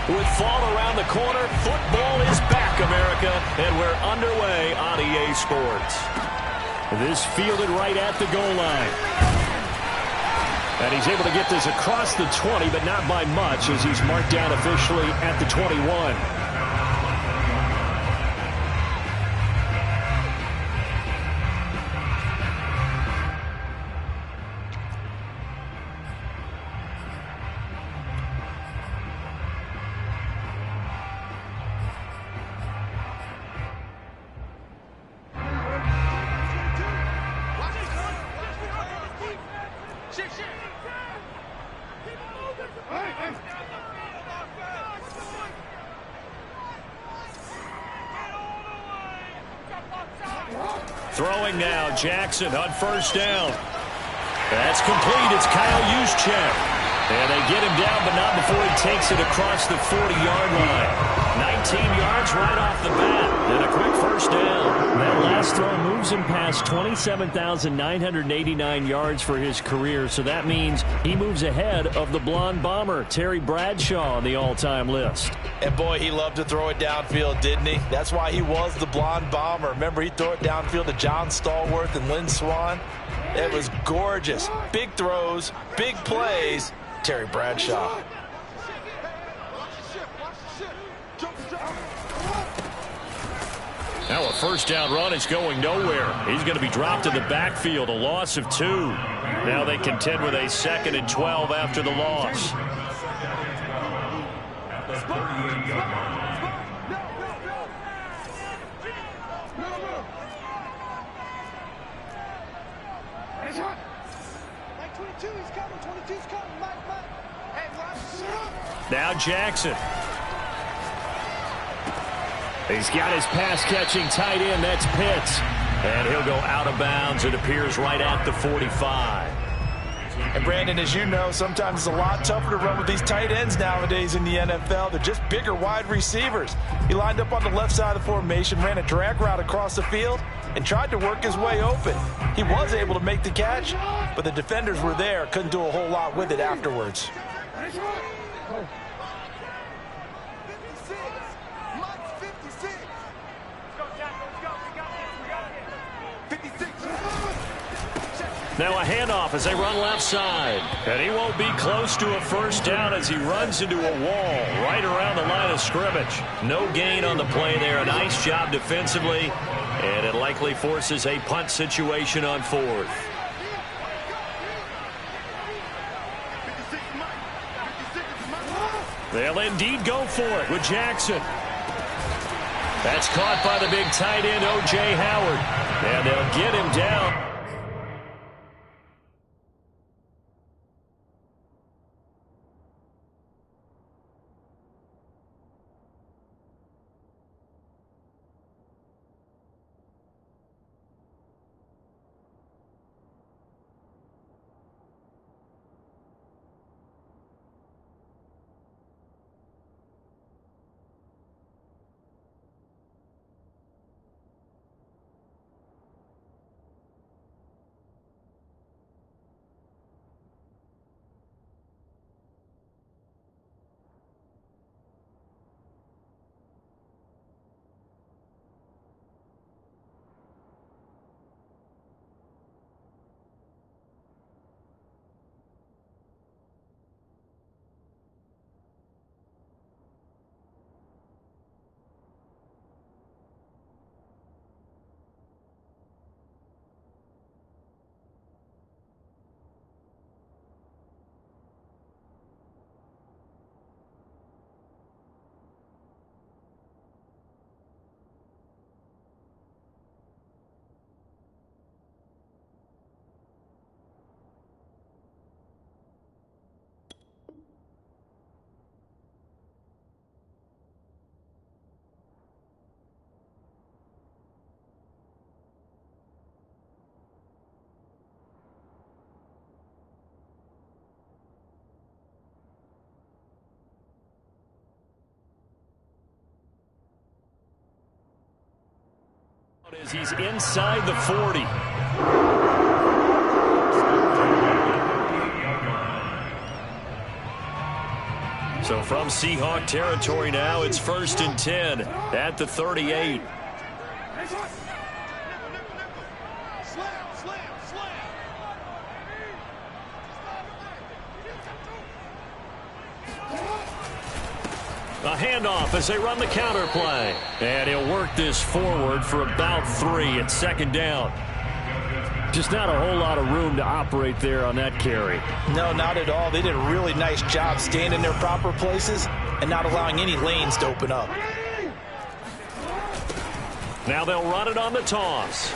With fall around the corner, football is back, America, and we're underway on EA Sports. This fielded right at the goal line. And he's able to get this across the 20, but not by much, as he's marked down officially at the 21. Throwing now, Jackson on first down. That's complete. It's Kyle Juszczyk. And they get him down, but not before he takes it across the 40-yard line. 19 yards right off the bat. And a quick first down. That last throw moves him past 27,989 yards for his career. So that means he moves ahead of the blonde bomber, Terry Bradshaw, on the all-time list. And boy, he loved to throw it downfield, didn't he? That's why he was the blonde bomber. Remember, he'd throw it downfield to John Stallworth and Lynn Swann. It was gorgeous. Big throws, big plays. Terry Bradshaw. Now a first down run is going nowhere. He's going to be dropped in the backfield, a loss of 2. Now they contend with a 2nd and 12 after the loss. Now Jackson. He's got his pass-catching tight end. That's Pitts. And he'll go out of bounds. It appears right at the 45. And Brandon, as you know, sometimes it's a lot tougher to run with these tight ends nowadays in the NFL. They're just bigger wide receivers. He lined up on the left side of the formation, ran a drag route across the field, and tried to work his way open. He was able to make the catch, but the defenders were there. Couldn't do a whole lot with it afterwards. Now a handoff as they run left side. And he won't be close to a first down as he runs into a wall right around the line of scrimmage. No gain on the play there. A nice job defensively. And it likely forces a punt situation on 4th. They'll indeed go for it with Jackson. That's caught by the big tight end, O.J. Howard. And they'll get him down. As he's inside the 40. So from Seahawk territory now, it's 1st and 10 at the 38. A handoff as they run the counter play. And he'll work this forward for about 3 at 2nd down. Just not a whole lot of room to operate there on that carry. No, not at all. They did a really nice job staying in their proper places and not allowing any lanes to open up. Now they'll run it on the toss.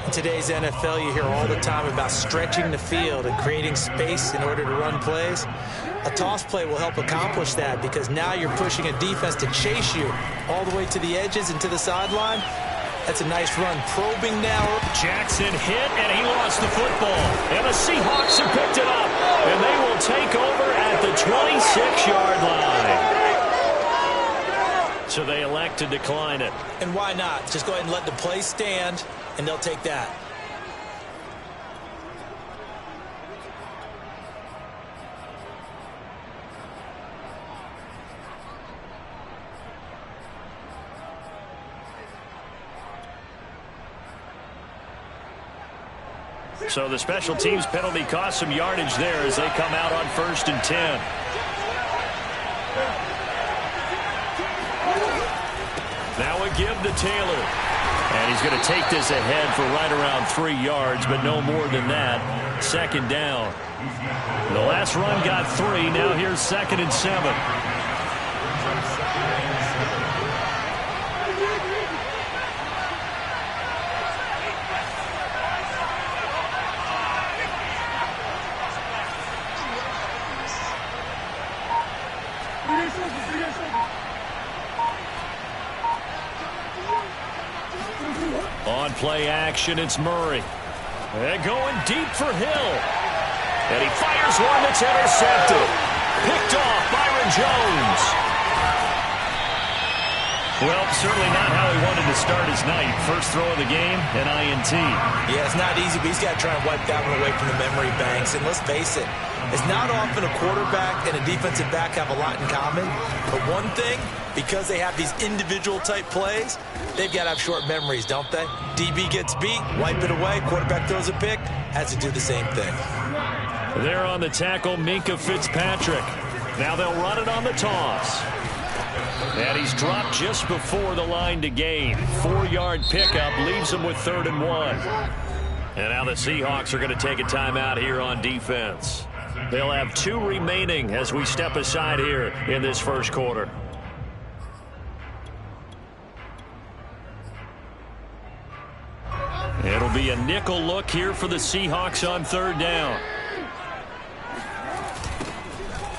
In today's NFL, you hear all the time about stretching the field and creating space in order to run plays. A toss play will help accomplish that because now you're pushing a defense to chase you all the way to the edges and to the sideline. That's a nice run. Probing now. Jackson hit, and he lost the football. And the Seahawks have picked it up. And they will take over at the 26-yard line. So they elect to decline it. And why not? Just go ahead and let the play stand, and they'll take that. So the special teams penalty cost some yardage there as they come out on 1st and 10. Now a give to Taylor. And he's going to take this ahead for right around 3 yards, but no more than that. 2nd down. The last run got 3. Now here's 2nd and 7. On play action, it's Murray. And going deep for Hill. And he fires one that's intercepted. Picked off Byron Jones. Well, certainly not how he wanted to start his night. First throw of the game, an INT. Yeah, it's not easy, but he's got to try and wipe that one away from the memory banks. And let's face it, it's not often a quarterback and a defensive back have a lot in common. But one thing, because they have these individual type plays, they've got to have short memories, don't they? DB gets beat, wipe it away, quarterback throws a pick, has to do the same thing. There on the tackle, Minkah Fitzpatrick. Now they'll run it on the toss. And he's dropped just before the line to gain. 4-yard pickup leaves him with 3rd and 1. And now the Seahawks are going to take a timeout here on defense. They'll have 2 remaining as we step aside here in this first quarter. It'll be a nickel look here for the Seahawks on 3rd down.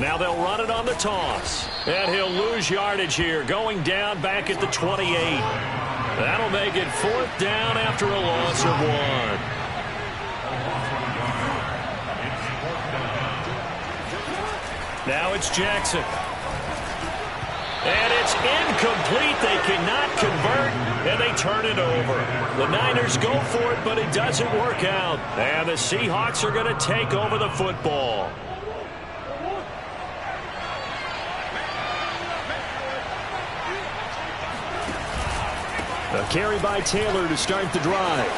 Now they'll run it on the toss. And he'll lose yardage here, going down back at the 28. That'll make it 4th down after a loss of 1. Now it's Jackson. And it's incomplete. They cannot convert, and they turn it over. The Niners go for it, but it doesn't work out. And the Seahawks are going to take over the football. A carry by Taylor to start the drive.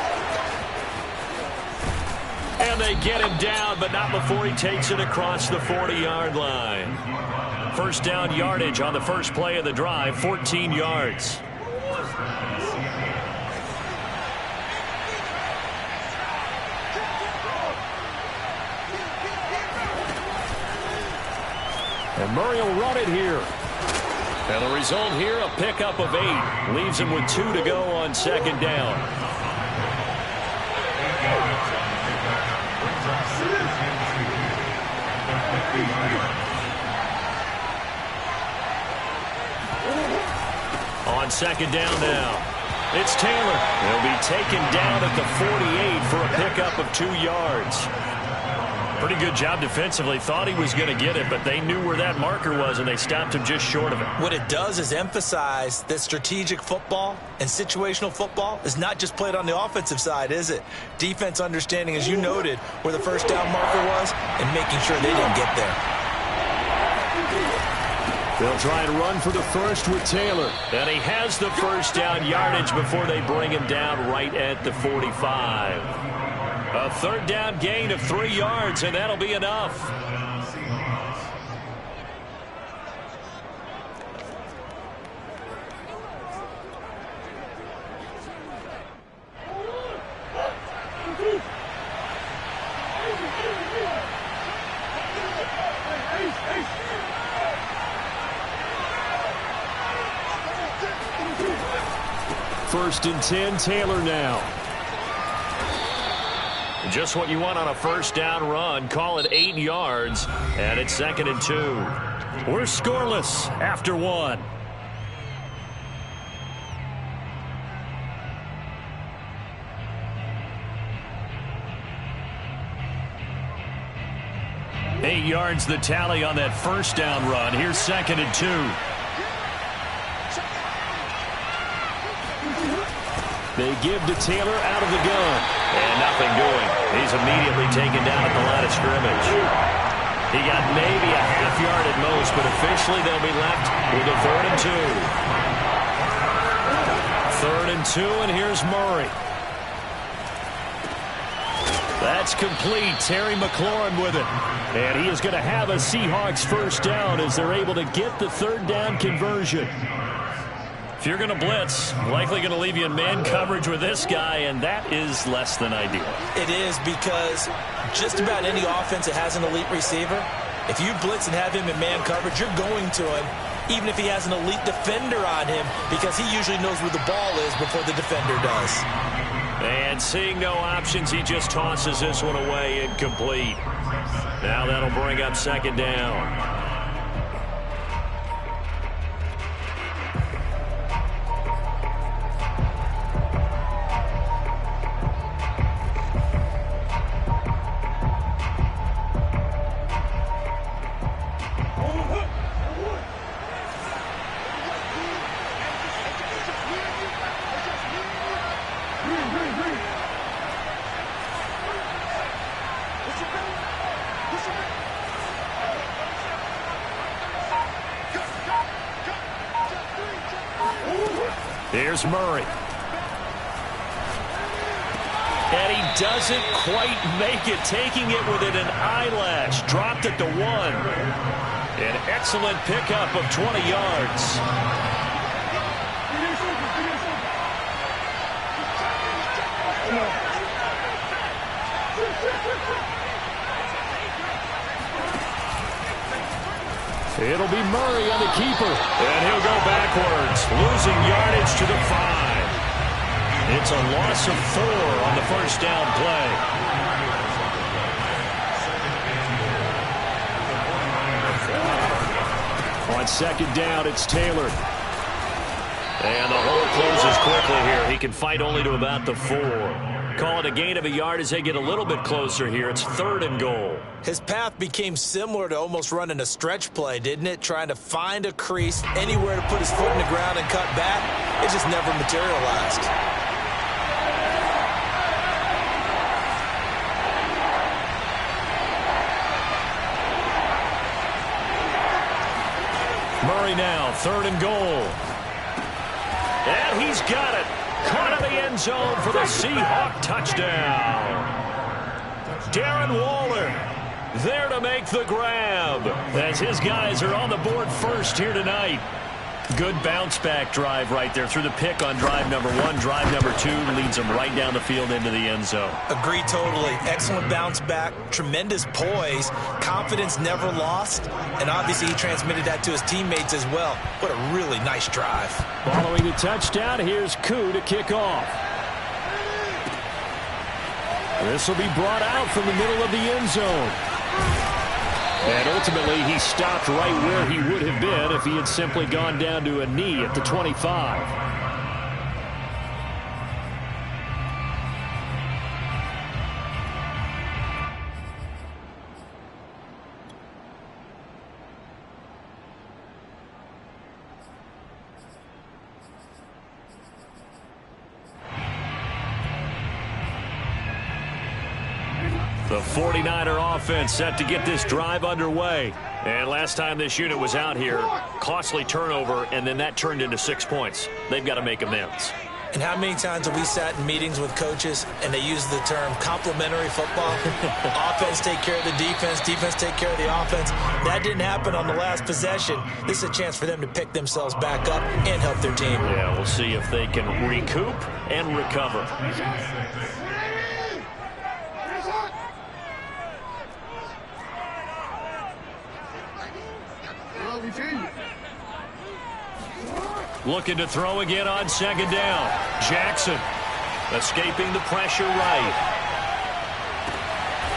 And they get him down, but not before he takes it across the 40-yard line. 1st down yardage on the first play of the drive, 14 yards. And Murray will run it here. And the result here, a pickup of 8. Leaves him with 2 to go on 2nd down. On 2nd down now. It's Taylor. He'll be taken down at the 48 for a pickup of 2 yards. Pretty good job defensively. Thought he was going to get it, but they knew where that marker was, and they stopped him just short of it. What it does is emphasize that strategic football and situational football is not just played on the offensive side, is it? Defense understanding, as you noted, where the first down marker was and making sure they didn't get there. They'll try and run for the first with Taylor. And he has the first down yardage before they bring him down right at the 45. A third down gain of 3 yards, and that'll be enough. First and 10, Taylor now. Just what you want on a first down run. Call it 8 yards, and it's 2nd and 2. We're scoreless after 1. Eight yards the tally on that first down run. Here's 2nd and 2. They give to Taylor out of the gun. And nothing doing. He's immediately taken down at the line of scrimmage. He got maybe a half yard at most, but officially they'll be left with a 3rd and 2. 3rd and 2, and here's Murray. That's complete. Terry McLaurin with it. And he is going to have a Seahawks first down as they're able to get the 3rd down conversion. If you're going to blitz, likely going to leave you in man coverage with this guy, and that is less than ideal. It is, because just about any offense that has an elite receiver, if you blitz and have him in man coverage, you're going to him, even if he has an elite defender on him, because he usually knows where the ball is before the defender does. And seeing no options, he just tosses this one away, incomplete. Now that'll bring up 2nd down. Here's Murray. And he doesn't quite make it, taking it within an eyelash. Dropped it to 1. An excellent pickup of 20 yards. It'll be Murray on the keeper. And he'll go backwards, losing yardage to the 5. It's a loss of 4 on the first down play. On 2nd down, it's Taylor. And the hole closes quickly here. He can fight only to about the 4. Call it a gain of a yard as they get a little bit closer here. It's 3rd and goal. His path became similar to almost running a stretch play, didn't it? Trying to find a crease, anywhere to put his foot in the ground and cut back. It just never materialized. Murray now, 3rd and goal. And he's got it. Caught in the end zone for the Seahawk touchdown. Darren Waller there to make the grab as his guys are on the board first here tonight. Good bounce-back drive right there through the pick on drive number 1. Drive number 2 leads them right down the field into the end zone. Agree totally. Excellent bounce-back, tremendous poise, confidence never lost, and obviously he transmitted that to his teammates as well. What a really nice drive. Following the touchdown, here's Koo to kick off. This will be brought out from the middle of the end zone. And ultimately, he stopped right where he would have been if he had simply gone down to a knee at the 25. The 49er offense set to get this drive underway. And last time this unit was out here, costly turnover, and then that turned into 6 points. They've got to make amends. And how many times have we sat in meetings with coaches and they use the term complementary football? Offense take care of the defense, defense take care of the offense. That didn't happen on the last possession. This is a chance for them to pick themselves back up and help their team. Yeah, we'll see if they can recoup and recover. Looking to throw again on second down. Jackson escaping the pressure right.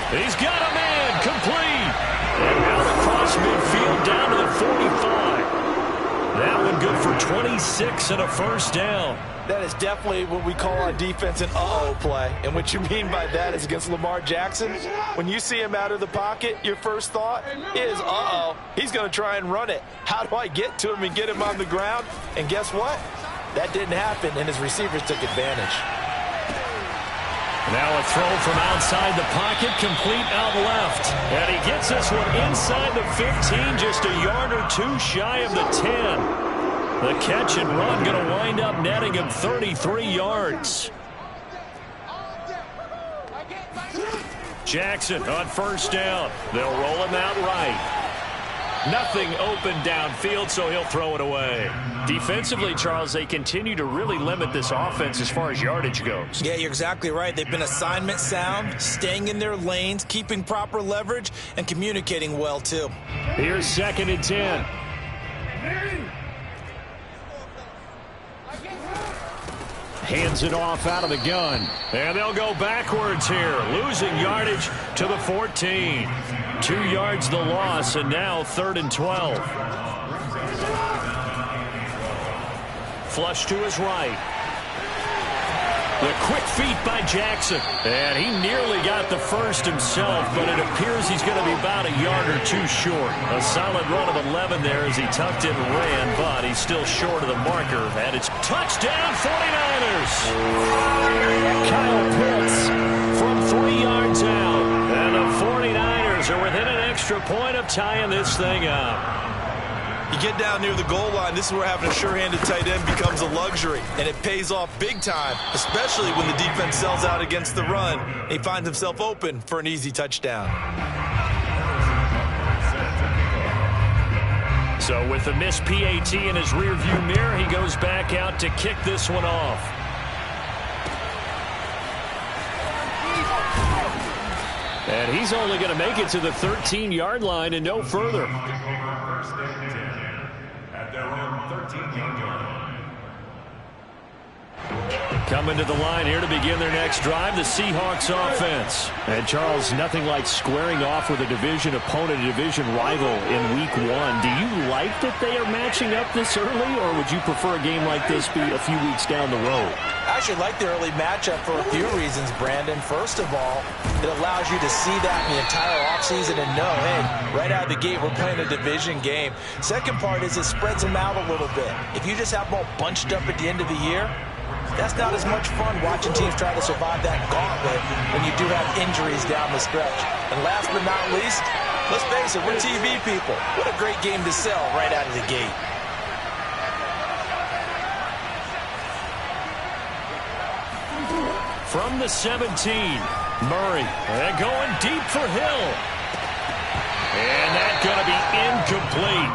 He's got a man complete. And out across midfield down to the 45. That one good for 26 and a first down. That is definitely what we call on defense an uh-oh play. And what you mean by that is against Lamar Jackson, when you see him out of the pocket, your first thought is, uh-oh, he's going to try and run it. How do I get to him and get him on the ground? And guess what? That didn't happen, and his receivers took advantage. Now a throw from outside the pocket, complete out left. And he gets this one inside the 15, just a yard or two shy of the 10. The catch and run going to wind up netting him 33 yards. Jackson on first down. They'll roll him out right. Nothing open downfield, so he'll throw it away. Defensively, Charles, they continue to really limit this offense as far as yardage goes. Yeah, you're exactly right. They've been assignment sound, staying in their lanes, keeping proper leverage, and communicating well, too. Here's 2nd and 10. Hands it off out of the gun. And they'll go backwards here. Losing yardage to the 14. 2 yards the loss, and now 3rd and 12. Flush to his right. The quick feet by Jackson. And he nearly got the first himself, but it appears he's going to be about a yard or two short. A solid run of 11 there as he tucked in and ran, but he's still short of the marker. And it's touchdown 49ers. Kyle Pitts from 3 yards out. And the 49ers are within an extra point of tying this thing up. You get down near the goal line, this is where having a sure-handed tight end becomes a luxury, and it pays off big time, especially when the defense sells out against the run, and he finds himself open for an easy touchdown. So with the missed PAT in his rearview mirror, he goes back out to kick this one off. And he's only going to make it to the 13-yard line and no further. Coming to the line here to begin their next drive, the Seahawks offense. And Charles, nothing like squaring off with a division opponent, a division rival in week 1. Do you like that they are matching up this early, or would you prefer a game like this be a few weeks down the road? I actually like the early matchup for a few reasons, Brandon. First of all, it allows you to see that in the entire offseason and know, hey, right out of the gate, we're playing a division game. Second part is it spreads them out a little bit. If you just have them all bunched up at the end of the year, that's not as much fun watching teams try to survive that gauntlet when you do have injuries down the stretch. And last but not least, let's face it, we're TV people. What a great game to sell right out of the gate. From the 17, Murray, and going deep for Hill. And that's going to be incomplete.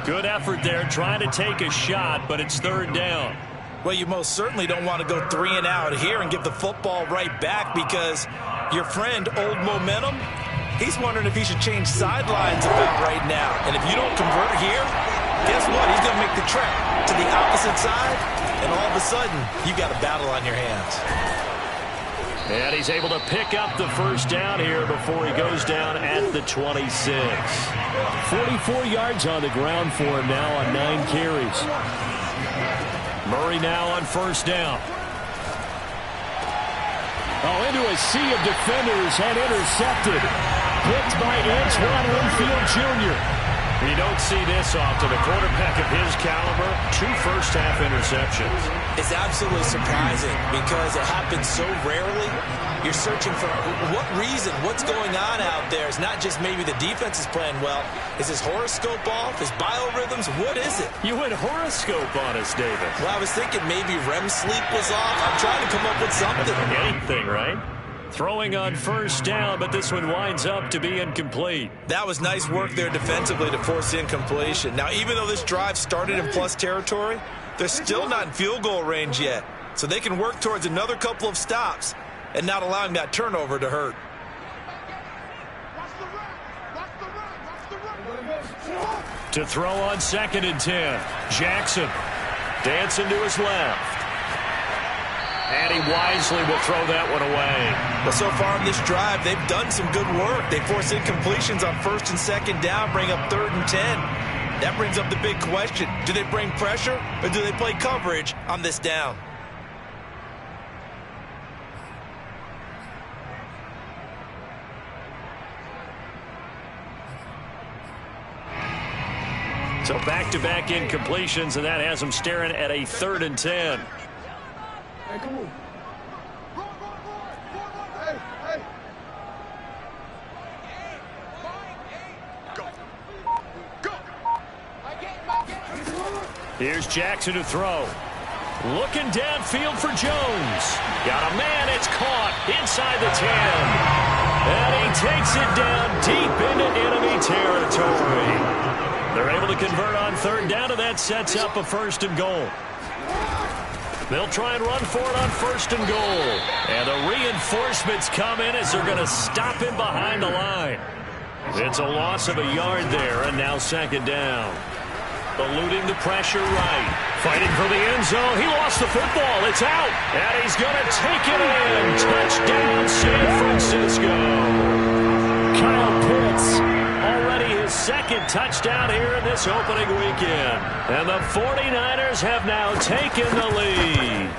Good effort there, trying to take a shot, but it's 3rd down. Well, you most certainly don't want to go 3 and out here and give the football right back, because your friend, Old Momentum, he's wondering if he should change sidelines about right now. And if you don't convert here, guess what? He's going to make the trek to the opposite side, and all of a sudden, you got a battle on your hands. And he's able to pick up the first down here before he goes down at the 26. 44 yards on the ground for him now on 9 carries. Murray now on first down. Oh, into a sea of defenders and intercepted. Picked by Antoine Winfield Jr. You don't see this often. A quarterback of his caliber, 2 first-half interceptions. It's absolutely surprising because it happens so rarely. You're searching for what reason, what's going on out there. It's not just maybe the defense is playing well. Is his horoscope off? His biorhythms? What is it? You went horoscope on us, David. Well, I was thinking maybe REM sleep was off. I'm trying to come up with something. Anything, right? Throwing on first down, but this one winds up to be incomplete. That was nice work there defensively to force incompletion. Now, even though this drive started in plus territory, they're still not in field goal range yet. So they can work towards another couple of stops and not allowing that turnover to hurt. To throw on 2nd and 10. Jackson dancing to his left. And he wisely will throw that one away. But so far in this drive, they've done some good work. They force incompletions on 1st and 2nd down, bring up 3rd and 10. That brings up the big question. Do they bring pressure or do they play coverage on this down? So back-to-back incompletions, and that has them staring at a 3rd and 10. Hey, come on. Hey. Go. Here's Jackson to throw. Looking downfield for Jones. Got a man, it's caught inside the 10. And he takes it down deep into enemy territory. They're able to convert on 3rd down, and that sets up a 1st and goal. They'll try and run for it on 1st and goal. And the reinforcements come in as they're going to stop him behind the line. It's a loss of a yard there, and now 2nd down. Eluding the pressure right. Fighting for the end zone. He lost the football. It's out. And he's going to take it in. Touchdown, San Francisco. Kyle Pitts, already his 2nd touchdown here in this opening weekend. And the 49ers have now taken the lead.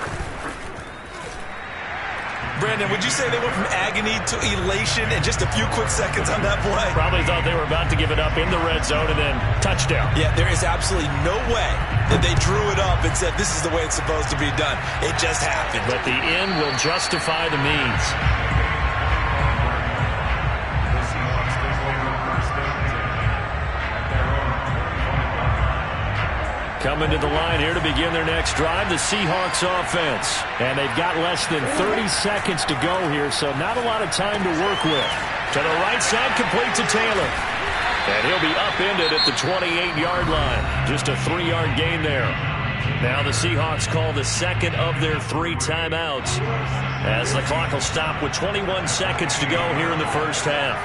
Brandon, would you say they went from agony to elation in just a few quick seconds on that play? Probably thought they were about to give it up in the red zone and then touchdown. Yeah, there is absolutely no way that they drew it up and said this is the way it's supposed to be done. It just happened. But the end will justify the means. Coming to the line here to begin their next drive, the Seahawks offense. And they've got less than 30 seconds to go here, so not a lot of time to work with. To the right side, complete to Taylor. And he'll be upended at the 28-yard line. Just a 3-yard gain there. Now the Seahawks call the 2nd of their 3 timeouts, as the clock will stop with 21 seconds to go here in the first half.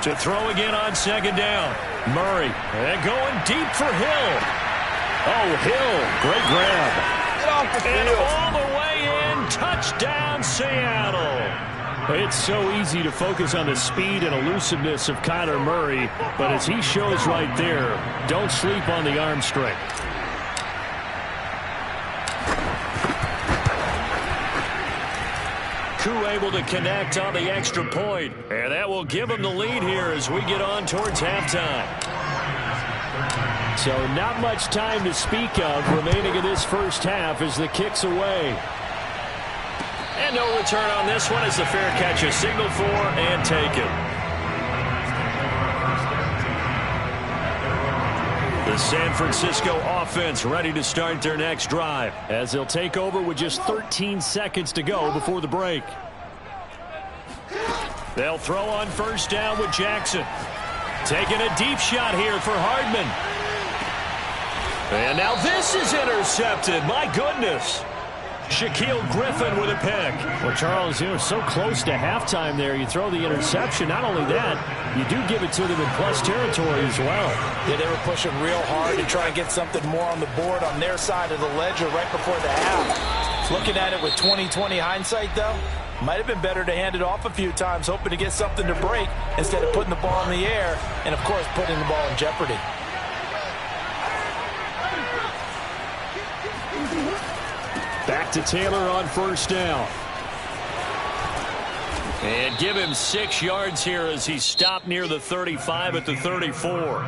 To throw again on 2nd down. Murray. And going deep for Hill. Oh, Hill. Great grab. Get off the field. And all the way in. Touchdown, Seattle. It's so easy to focus on the speed and elusiveness of Kyler Murray, but as he shows right there, don't sleep on the arm strength. Able to connect on the extra point, and that will give them the lead here as we get on towards halftime. So not much time to speak of remaining in this first half as the kick's away. And no return on this one as the fair catch is signaled for and taken. The San Francisco offense ready to start their next drive as they'll take over with just 13 seconds to go before the break. They'll throw on 1st down with Jackson. Taking a deep shot here for Hardman. And now this is intercepted. My goodness. Shaquille Griffin with a pick. Well, Charles, you know, so close to halftime there. You throw the interception. Not only that, you do give it to them in plus territory as well. Yeah, they were pushing real hard to try and get something more on the board on their side of the ledger right before the half. Looking at it with 20/20 hindsight, though, might have been better to hand it off a few times, hoping to get something to break instead of putting the ball in the air and, of course, putting the ball in jeopardy. to Taylor on first down. And give him 6 yards here as he stopped near the 35 at the 34.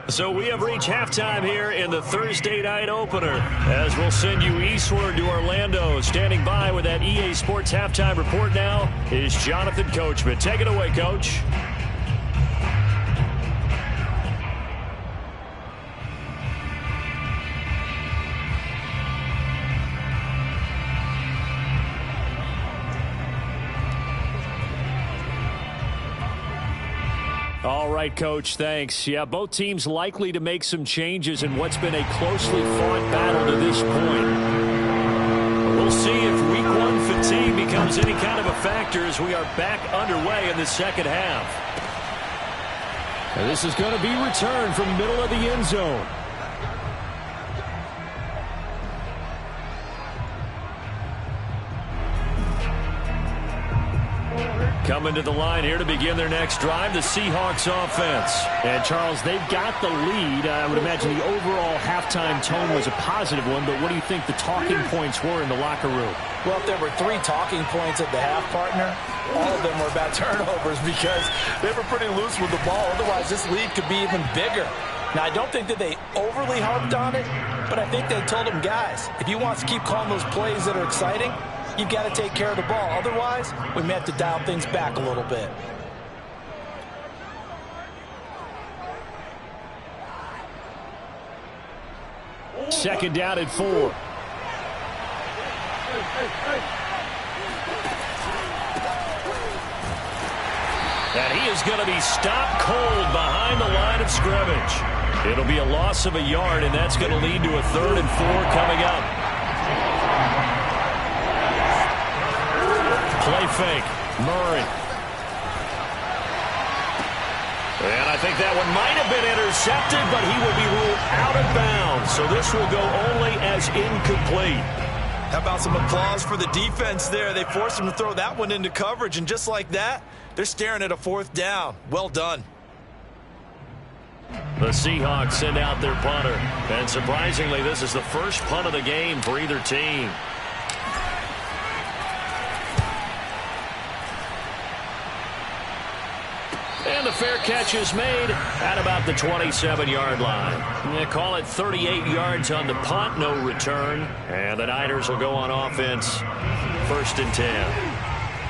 So we have reached halftime here in the Thursday night opener as we'll send you eastward to Orlando. Standing by with that EA Sports halftime report now is Jonathan Coachman. Take it away, Coach. All right, Coach, thanks. Yeah, both teams likely to make some changes in what's been a closely fought battle to this point. We'll see if Week 1 fatigue becomes any kind of a factor as we are back underway in the second half. And this is going to be returned from the middle of the end zone. Coming to the line here to begin their next drive, the Seahawks offense. And, Charles, they've got the lead. I would imagine the overall halftime tone was a positive one, but what do you think the talking points were in the locker room? Well, if there were 3 talking points at the half, partner, all of them were about turnovers because they were pretty loose with the ball. Otherwise, this lead could be even bigger. Now, I don't think that they overly harped on it, but I think they told them, guys, if you want to keep calling those plays that are exciting, you've got to take care of the ball. Otherwise, we may have to dial things back a little bit. Second down and 4. And he is going to be stopped cold behind the line of scrimmage. It'll be a loss of a yard, and that's going to lead to a 3rd and 4 coming up. Play fake. Murray. And I think that one might have been intercepted, but he will be ruled out of bounds. So this will go only as incomplete. How about some applause for the defense there? They forced him to throw that one into coverage, and just like that, they're staring at a 4th down. Well done. The Seahawks send out their punter. And surprisingly, this is the first punt of the game for either team. And the fair catch is made at about the 27-yard line. They call it 38 yards on the punt, no return. And the Niners will go on offense, 1st and 10.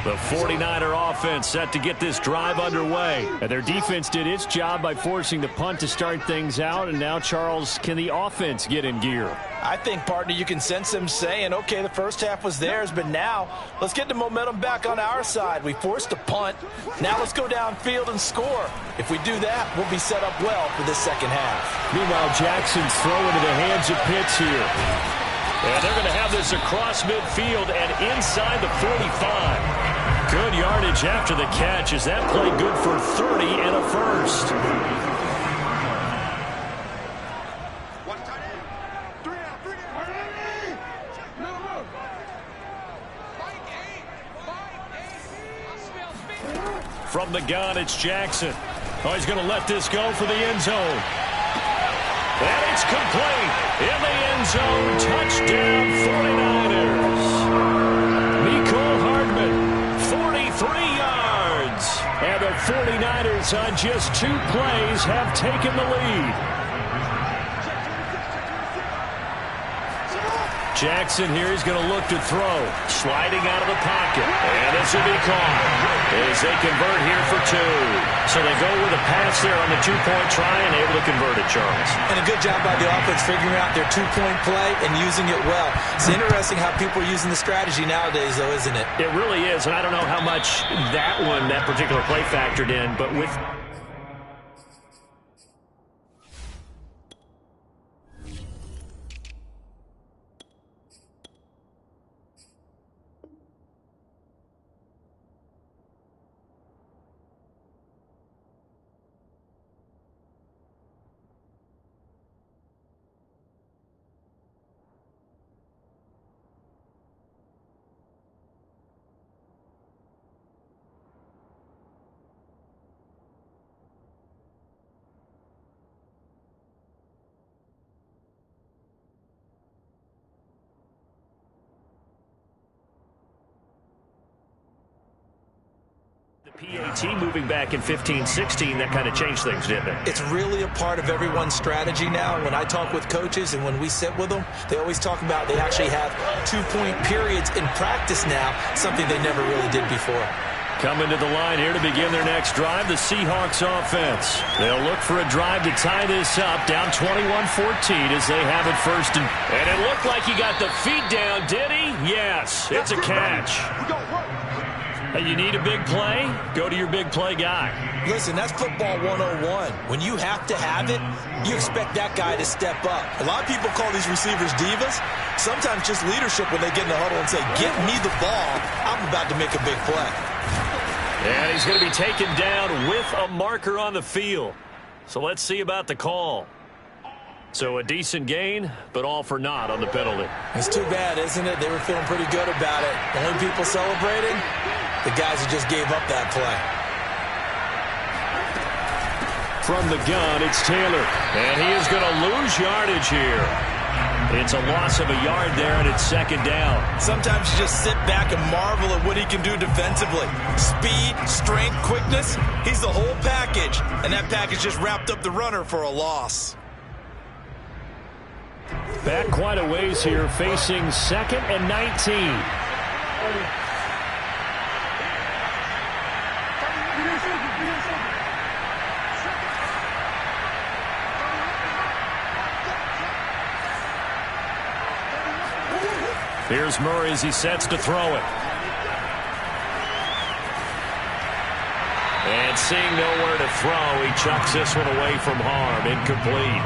The 49er offense set to get this drive underway. And their defense did its job by forcing the punt to start things out. And now, Charles, can the offense get in gear? I think, partner, you can sense them saying, okay, the first half was theirs, but now let's get the momentum back on our side. We forced a punt. Now let's go downfield and score. If we do that, we'll be set up well for this second half. Meanwhile, Jackson's throw into the hands of Pitts here. And they're going to have this across midfield and inside the 45. Good yardage after the catch. Is that play good for 30 and a 1st? From the gun, it's Jackson. Oh, he's going to let this go for the end zone. And it's complete. In the end zone, touchdown 49ers. Mecole Hardman, 43 yards. And the 49ers on just 2 plays have taken the lead. Jackson here is going to look to throw. Sliding out of the pocket. And this will be caught as they convert here for 2. So they go with a pass there on the 2-point try and able to convert it, Charles. And a good job by the offense figuring out their 2-point play and using it well. It's interesting how people are using the strategy nowadays, though, isn't it? It really is, and I don't know how much that particular play factored in, but with PAT moving back in 15-16, that kind of changed things, didn't it? It's really a part of everyone's strategy now. When I talk with coaches and when we sit with them, they always talk about they actually have 2-point periods in practice now, something they never really did before. Coming to the line here to begin their next drive, the Seahawks offense. They'll look for a drive to tie this up, down 21-14 as they have it first. And it looked like he got the feet down, did he? Yes, it's a catch. Hey, you need a big play? Go to your big play guy. Listen, that's football 101. When you have to have it, you expect that guy to step up. A lot of people call these receivers divas. Sometimes just leadership when they get in the huddle and say, get me the ball. I'm about to make a big play. And he's going to be taken down with a marker on the field. So let's see about the call. So a decent gain, but all for naught on the penalty. It's too bad, isn't it? They were feeling pretty good about it. The only people celebrating, the guys who just gave up that play. From the gun, it's Taylor. And he is going to lose yardage here. It's a loss of a yard there, and it's second down. Sometimes you just sit back and marvel at what he can do defensively. Speed, strength, quickness. He's the whole package. And that package just wrapped up the runner for a loss. Back quite a ways here, facing 2nd and 19. Here's Murray as he sets to throw it. And seeing nowhere to throw, he chucks this one away from harm. Incomplete.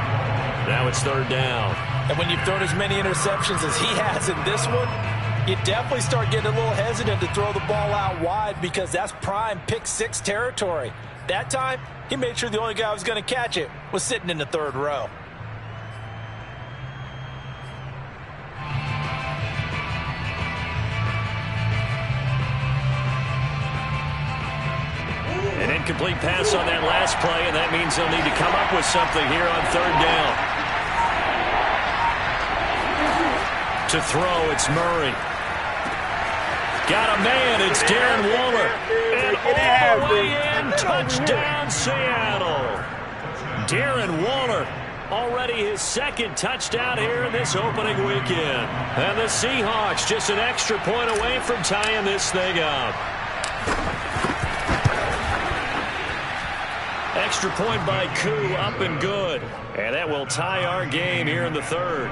Now it's third down. And when you've thrown as many interceptions as he has in this one, you definitely start getting a little hesitant to throw the ball out wide because that's prime pick six territory. That time, he made sure the only guy who was going to catch it was sitting in the third row. An incomplete pass on that last play, and that means they'll need to come up with something here on third down. To throw, it's Murray. Got a man, it's Darren Waller. And all the way in, touchdown Seattle. Darren Waller, already his second touchdown here in this opening weekend. And the Seahawks just an extra point away from tying this thing up. Extra point by Koo, up and good. And that will tie our game here in the third.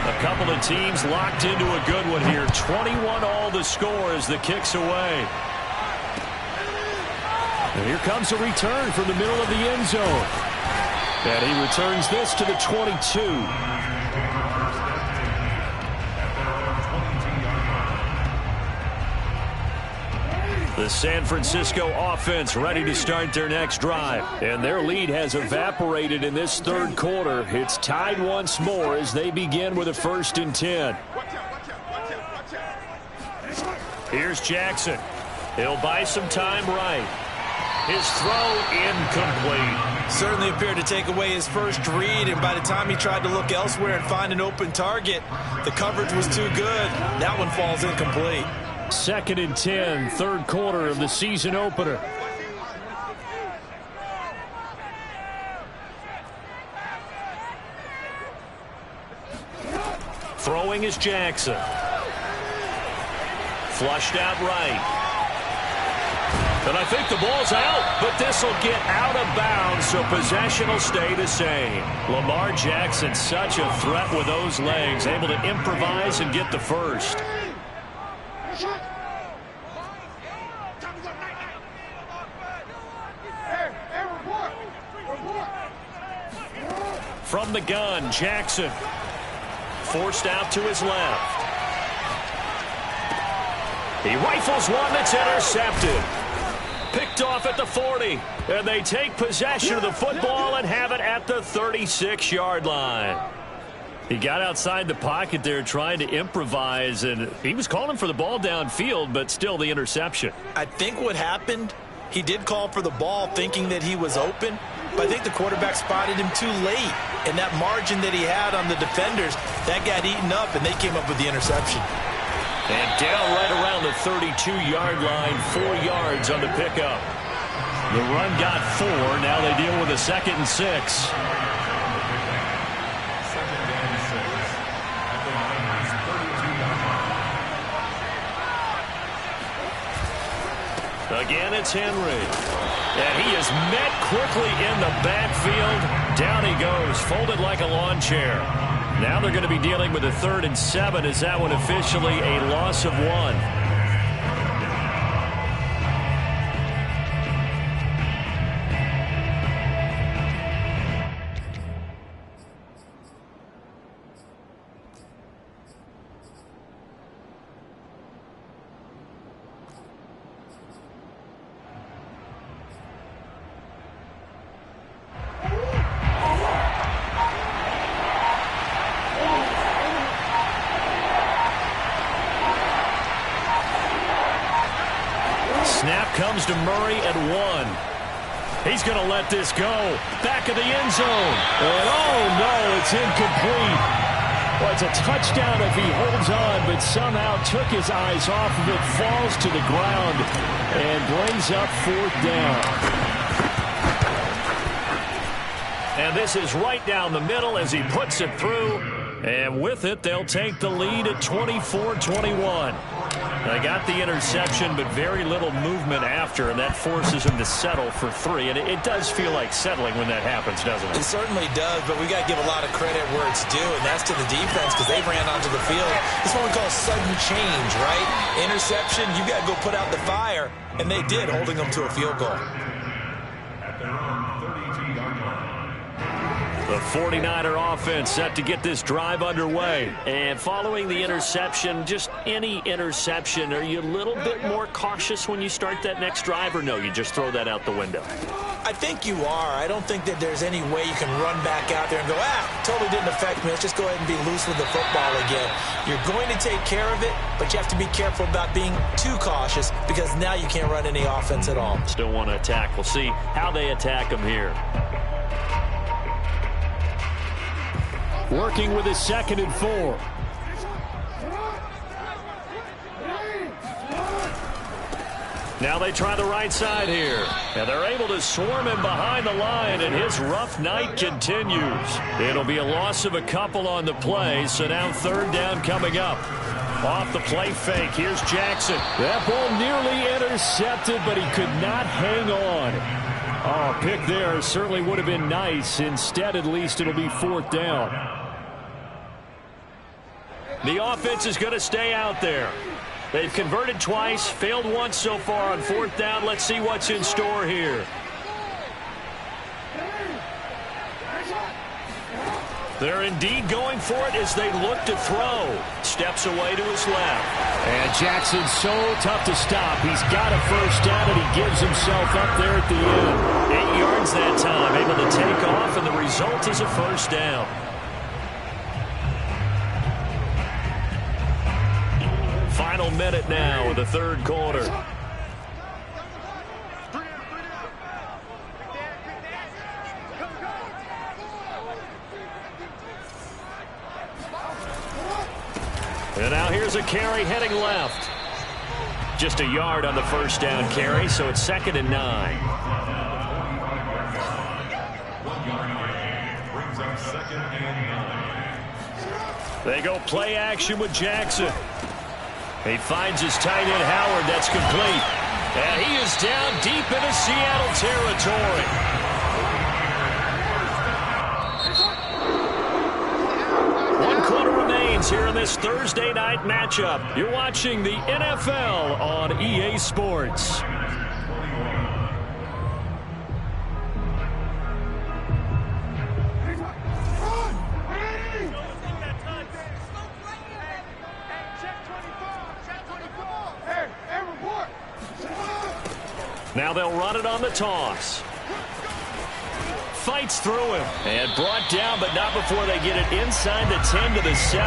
A couple of teams locked into a good one here. 21 all the score as the kick's away. And here comes a return from the middle of the end zone. And he returns this to the 22. The San Francisco offense ready to start their next drive. And their lead has evaporated in this third quarter. It's tied once more as they begin with a 1st and 10. Here's Jackson. He'll buy some time right. His throw incomplete. Certainly appeared to take away his first read, and by the time he tried to look elsewhere and find an open target, the coverage was too good. That one falls incomplete. 2nd and 10, third quarter of the season opener. Throwing is Jackson. Flushed out right. And I think the ball's out, but this will get out of bounds, so possession will stay the same. Lamar Jackson, such a threat with those legs, able to improvise and get the first. From the gun, Jackson. Forced out to his left. He rifles one that's intercepted. Picked off at the 40. And they take possession of the football and have it at the 36-yard line. He got outside the pocket there trying to improvise, and he was calling for the ball downfield, but still the interception. I think what happened, he did call for the ball thinking that he was open, but I think the quarterback spotted him too late. And that margin that he had on the defenders, that got eaten up, and they came up with the interception. And down right around the 32-yard line, 4 yards on the pickup. The run got 4. Now they deal with a 2nd and 6. Again, it's Henry. And he is met quickly in the backfield. Down he goes, folded like a lawn chair. Now they're going to be dealing with a 3rd and 7 as that one officially a loss of 1. Snap comes to Murray at 1. He's going to let this go. Back of the end zone. And oh no, it's incomplete. Well, it's a touchdown if he holds on, but somehow took his eyes off of it, falls to the ground, and brings up 4th down. And this is right down the middle as he puts it through. And with it, they'll take the lead at 24-21. They got the interception, but very little movement after, and that forces him to settle for 3. And it does feel like settling when that happens, doesn't it? It certainly does, but we got to give a lot of credit where it's due, and that's to the defense because they ran onto the field. This is what we call sudden change, right? Interception, you got to go put out the fire, and they did, holding them to a field goal. The 49er offense set to get this drive underway. And following the interception, just any interception, are you a little bit more cautious when you start that next drive, or no, you just throw that out the window? I think you are. I don't think that there's any way you can run back out there and go, totally didn't affect me. Let's just go ahead and be loose with the football again. You're going to take care of it, but you have to be careful about being too cautious because now you can't run any offense at all. Still want to attack. We'll see how they attack them here. Working with his 2nd and 4. Now they try the right side here. And they're able to swarm him behind the line, and his rough night continues. It'll be a loss of a couple on the play, so now 3rd down coming up. Off the play fake, here's Jackson. That ball nearly intercepted, but he could not hang on. Oh, a pick there certainly would have been nice. Instead, at least it'll be 4th down. The offense is going to stay out there. They've converted twice, failed once so far on 4th down. Let's see what's in store here. They're indeed going for it as they look to throw. Steps away to his left. And Jackson's so tough to stop. He's got a 1st down, and he gives himself up there at the end. 8 yards that time, able to take off, and the result is a 1st down. Final minute now of the 3rd quarter. And now here's a carry heading left. Just a yard on the 1st down carry, so it's 2nd and 9. They go play action with Jackson. He finds his tight end, Howard. That's complete. And he is down deep into Seattle territory. One quarter remains here in this Thursday night matchup. You're watching the NFL on EA Sports. Now they'll run it on the toss. Fights through him and brought down, but not before they get it inside the 10 to the 7.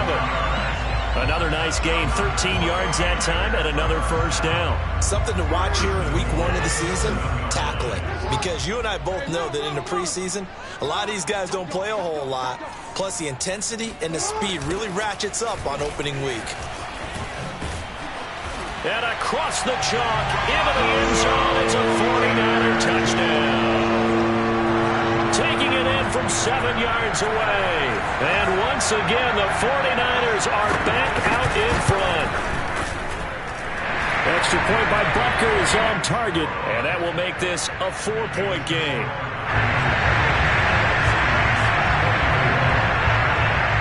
Another nice gain, 13 yards that time, and another 1st down. Something to watch here in week 1 of the season, tackling. Because you and I both know that in the preseason, a lot of these guys don't play a whole lot. Plus the intensity and the speed really ratchets up on opening week. And across the chalk, into the end zone. It's a 49er touchdown. Taking it in from 7 yards away. And once again, the 49ers are back out in front. Extra point by Butker is on target. And that will make this a 4-point game.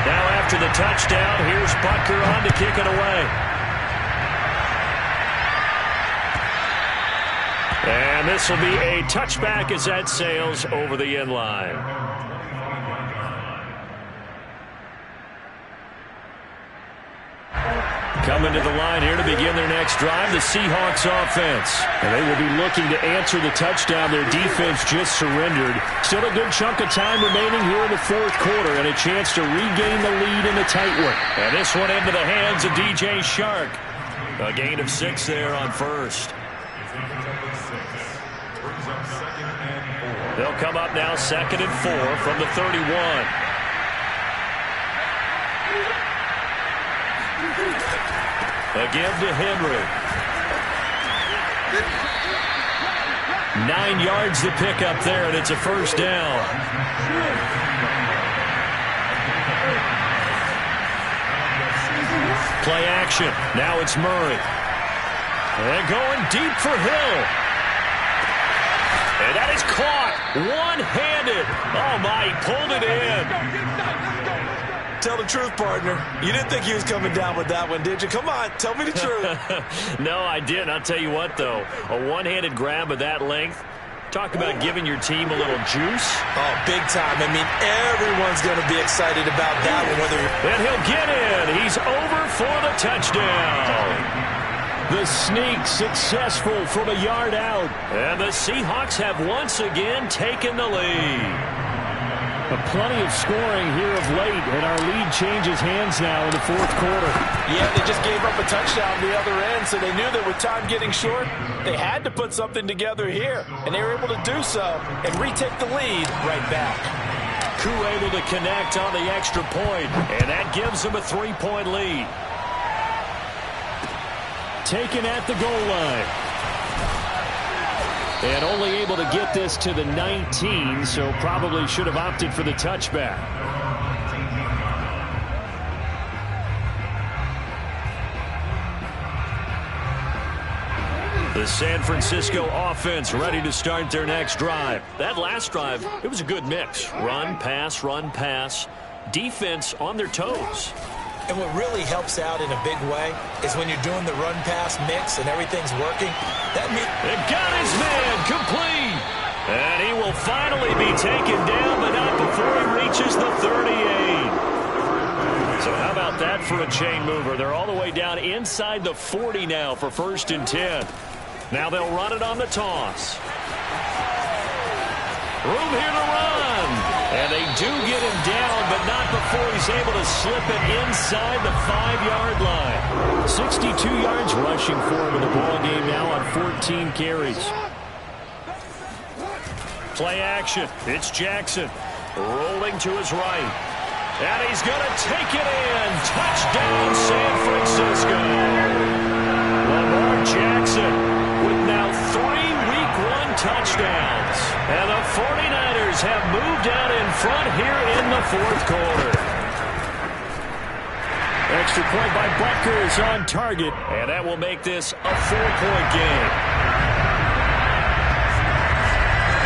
Now after the touchdown, here's Butker on to kick it away. And this will be a touchback as that sails over the end line. Coming to the line here to begin their next drive, the Seahawks offense. And they will be looking to answer the touchdown their defense just surrendered. Still a good chunk of time remaining here in the fourth quarter and a chance to regain the lead in a tight one. And this one into the hands of DJ Shark. A gain of 6 there on first. They'll come up now 2nd and 4 from the 31. Again to Henry. 9 yards to pick up there, and it's a first down. Play action. Now it's Murray. And going deep for Hill. And that is caught one-handed. Oh, my, he pulled it in. Tell the truth, partner. You didn't think he was coming down with that one, did you? Come on, tell me the truth. No, I didn't. I'll tell you what, though. A one-handed grab of that length. Talk about giving your team a little juice. Oh, big time. I mean, everyone's going to be excited about that one. And he'll get in. He's over for the touchdown. The sneak successful from a yard out. And the Seahawks have once again taken the lead. Plenty of scoring here of late, and our lead changes hands now in the fourth quarter. Yeah, they just gave up a touchdown on the other end, so they knew that with time getting short, they had to put something together here. And they were able to do so and retake the lead right back. Koo able to connect on the extra point, and that gives them a 3-point lead. Taken at the goal line. And only able to get this to the 19, so probably should have opted for the touchback. The San Francisco offense ready to start their next drive. That last drive, it was a good mix. Run, pass, defense on their toes. And what really helps out in a big way is when you're doing the run-pass mix and everything's working. That means it got his man complete. And he will finally be taken down, but not before he reaches the 38. So how about that for a chain mover? They're all the way down inside the 40 now for 1st and 10. Now they'll run it on the toss. Room here to run. And they do get him down, but not before he's able to slip it inside the 5-yard line. 62 yards rushing for him in the ball game now on 14 carries. Play action. It's Jackson rolling to his right. And he's going to take it in. Touchdown, San Francisco. Lamar Jackson with now 3 Week 1 touchdowns. And the 49ers have moved out in front here in the fourth quarter. Extra point by Butker is on target, and that will make this a 4-point game.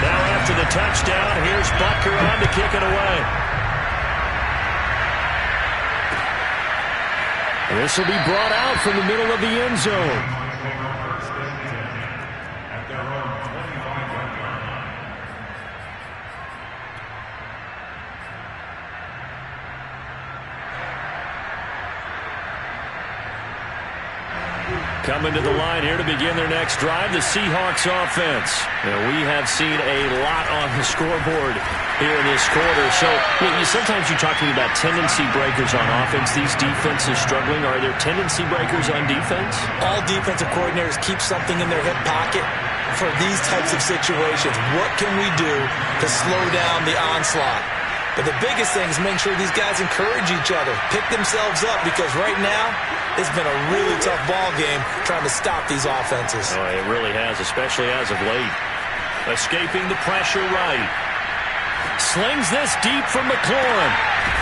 Now after the touchdown, here's Butker on to kick it away. This will be brought out from the middle of the end zone. Coming to the line here to begin their next drive, the Seahawks offense. Now, we have seen a lot on the scoreboard here in this quarter. So, sometimes you're talking about tendency breakers on offense. These defenses struggling. Are there tendency breakers on defense? All defensive coordinators keep something in their hip pocket for these types of situations. What can we do to slow down the onslaught? But the biggest thing is make sure these guys encourage each other, pick themselves up, because right now, it's been a really tough ball game trying to stop these offenses. Oh, it really has, especially as of late. Escaping the pressure right. Slings this deep from McLaurin.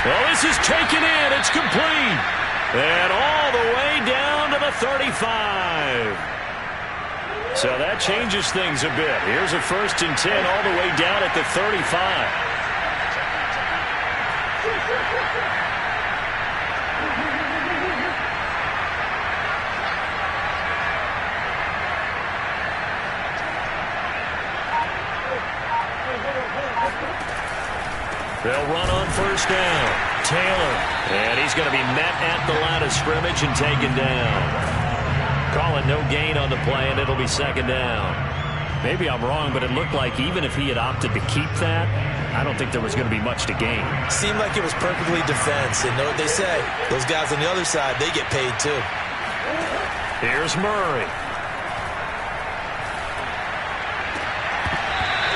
Well, this is taken in. It's complete. And all the way down to the 35. So that changes things a bit. Here's a 1st and 10 all the way down at the 35. They'll run on 1st down. Taylor. And he's going to be met at the line of scrimmage and taken down. Calling no gain on the play, and it'll be 2nd down. Maybe I'm wrong, but it looked like even if he had opted to keep that, I don't think there was going to be much to gain. Seemed like it was perfectly defense. And know what they say. Those guys on the other side, they get paid too. Here's Murray.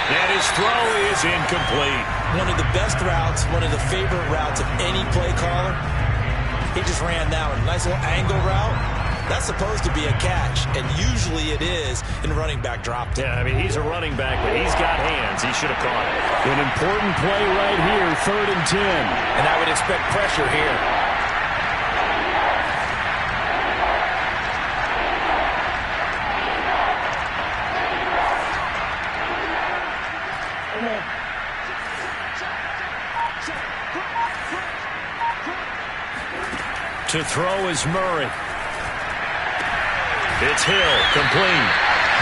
And his throw is incomplete. One of the best routes, one of the favorite routes of any play caller. He just ran that one. Nice little angle route. That's supposed to be a catch, and usually it is, and running back dropped it. Yeah, I mean, he's a running back, but he's got hands. He should have caught it. An important play right here, 3rd and 10. And I would expect pressure here. To throw is Murray. It's Hill, complete.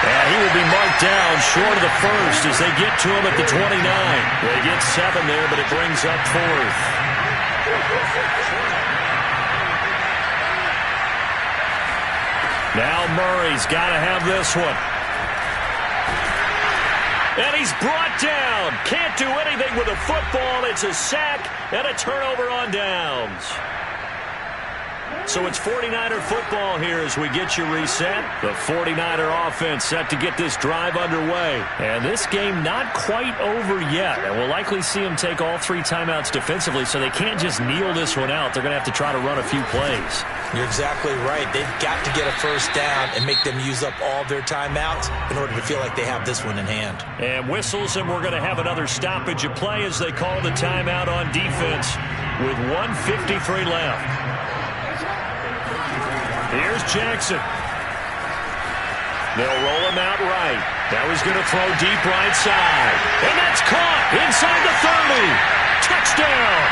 And he will be marked down short of the 1st as they get to him at the 29. They get 7 there, but it brings up 4th. Now Murray's got to have this one. And he's brought down. Can't do anything with a football. It's a sack and a turnover on downs. So it's 49er football here as we get you reset. The 49er offense set to get this drive underway. And this game not quite over yet. And we'll likely see them take all 3 timeouts defensively, so they can't just kneel this one out. They're going to have to try to run a few plays. You're exactly right. They've got to get a 1st down and make them use up all their timeouts in order to feel like they have this one in hand. And whistles, and we're going to have another stoppage of play as they call the timeout on defense with 1:53 left. Here's Jackson. They'll roll him out right. Now he's going to throw deep right side. And that's caught inside the 30. Touchdown.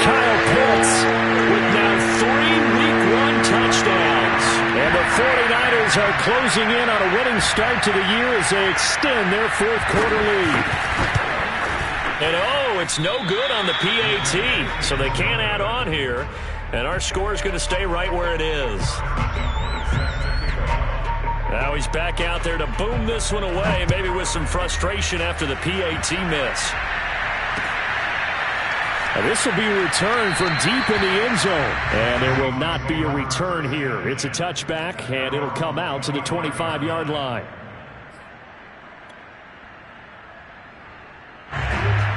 Kyle Pitts with now 3 Week 1 touchdowns. And the 49ers are closing in on a winning start to the year as they extend their 4th quarter lead. And it's no good on the PAT, so they can't add on here. And our score is going to stay right where it is. Now he's back out there to boom this one away, maybe with some frustration after the PAT miss. Now this will be a return from deep in the end zone. And there will not be a return here. It's a touchback, and it'll come out to the 25-yard line.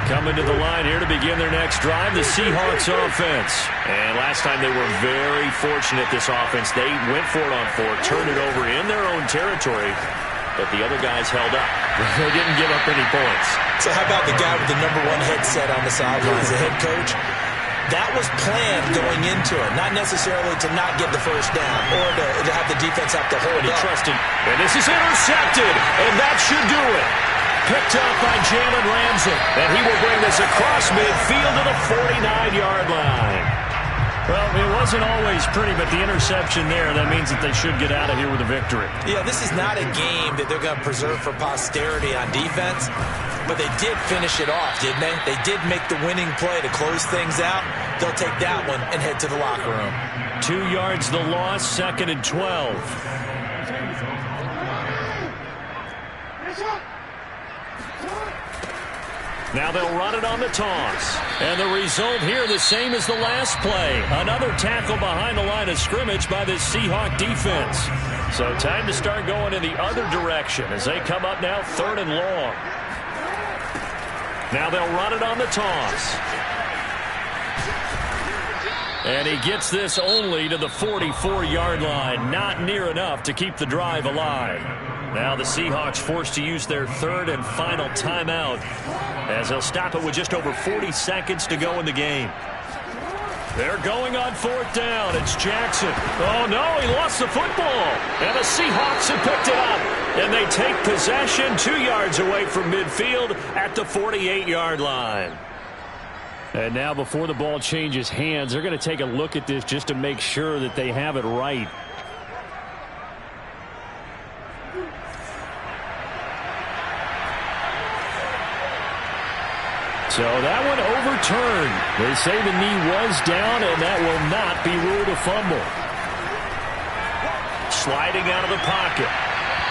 Coming to the line here to begin their next drive, the Seahawks offense. And last time they were very fortunate, this offense. They went for it on 4, turned it over in their own territory, but the other guys held up. They didn't give up any points. So how about the guy with the #1 headset on the sidelines, the head coach? That was planned going into it, not necessarily to not get the 1st down or to have the defense have to hold it. Up. Trusted. And this is intercepted, and that should do it. Picked up by Jalen Ramsey. And he will bring this across midfield to the 49-yard line. Well, it wasn't always pretty, but the interception there, that means that they should get out of here with a victory. Yeah, this is not a game that they're going to preserve for posterity on defense, but they did finish it off, didn't they? They did make the winning play to close things out. They'll take that one and head to the locker room. 2 yards the loss, 2nd and 12. Now they'll run it on the toss. And the result here the same as the last play. Another tackle behind the line of scrimmage by this Seahawk defense. So time to start going in the other direction as they come up now 3rd and long. Now they'll run it on the toss. And he gets this only to the 44-yard line. Not near enough to keep the drive alive. Now the Seahawks forced to use their third and final timeout as they'll stop it with just over 40 seconds to go in the game. They're going on fourth down. It's Jackson. Oh, no, he lost the football. And the Seahawks have picked it up. And they take possession 2 yards away from midfield at the 48-yard line. And now before the ball changes hands, they're going to take a look at this just to make sure that they have it right. So that one overturned. They say the knee was down, and that will not be ruled a fumble. Sliding out of the pocket.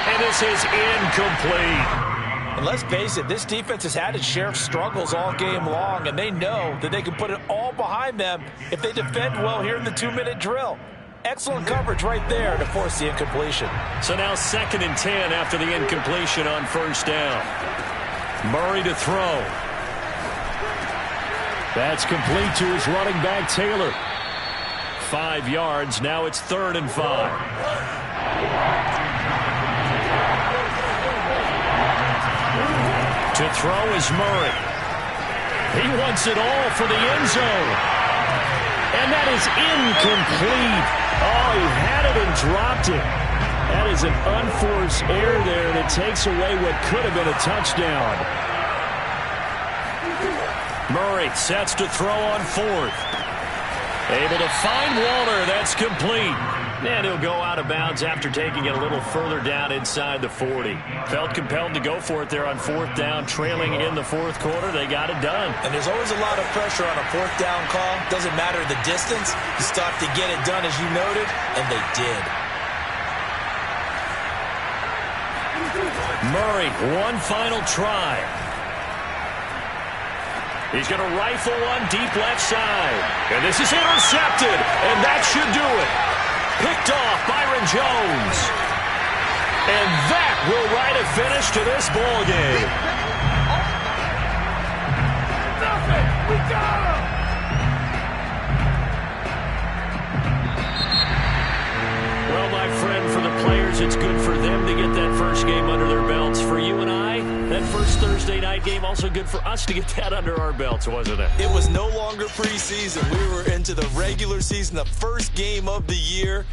And this is incomplete. And let's face it, this defense has had its share of struggles all game long, and they know that they can put it all behind them if they defend well here in the 2-minute drill. Excellent coverage right there to force the incompletion. So now 2nd and 10 after the incompletion on first down. Murray to throw. That's complete to his running back, Taylor. 5 yards. Now it's 3rd and 5. To throw is Murray. He wants it all for the end zone. And that is incomplete. Oh, he had it and dropped it. That is an unforced error there that takes away what could have been a touchdown. Murray sets to throw on 4th. Able to find Waller. That's complete. And he'll go out of bounds after taking it a little further down inside the 40. Felt compelled to go for it there on 4th down, trailing in the 4th quarter. They got it done. And there's always a lot of pressure on a 4th down call. Doesn't matter the distance. You stop to get it done, as you noted, and they did. Murray, one final try. He's going to rifle one deep left side. And this is intercepted. And that should do it. Picked off Byron Jones. And that will write a finish to this ball game. We got him! Well, my friend, for the players, it's good for them to get that first game under their belts. For you and I, that first Thursday night game, also good for us to get that under our belts, wasn't it? It was no longer preseason. We were into the regular season, the first game of the year.